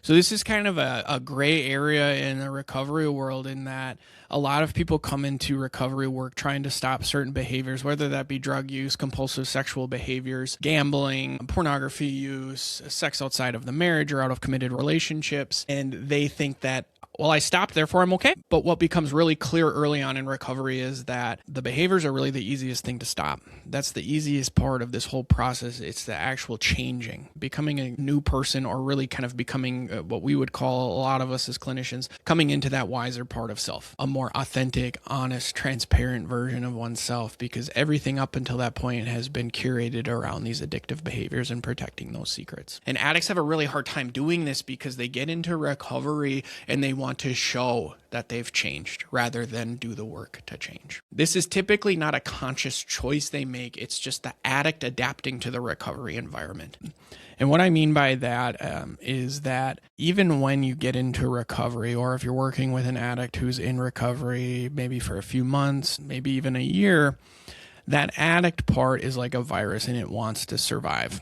So this is kind of a gray area in the recovery world, in that a lot of people come into recovery work trying to stop certain behaviors, whether that be drug use, compulsive sexual behaviors, gambling, pornography use, sex outside of the marriage or out of committed relationships. And they think that, well, I stopped, therefore I'm okay. But what becomes really clear early on in recovery is that the behaviors are really the easiest thing to stop. That's the easiest part of this whole process. It's the actual changing, becoming a new person, or really kind of becoming what we would call, a lot of us as clinicians, coming into that wiser part of self, a more authentic, honest, transparent version of oneself, because everything up until that point has been curated around these addictive behaviors and protecting those secrets. And addicts have a really hard time doing this because they get into recovery and they want to show that they've changed rather than do the work to change. This is typically not a conscious choice they make. It's just the addict adapting to the recovery environment. And what I mean by that is that even when you get into recovery, or if you're working with an addict who's in recovery, maybe for a few months, maybe even a year, that addict part is like a virus and it wants to survive.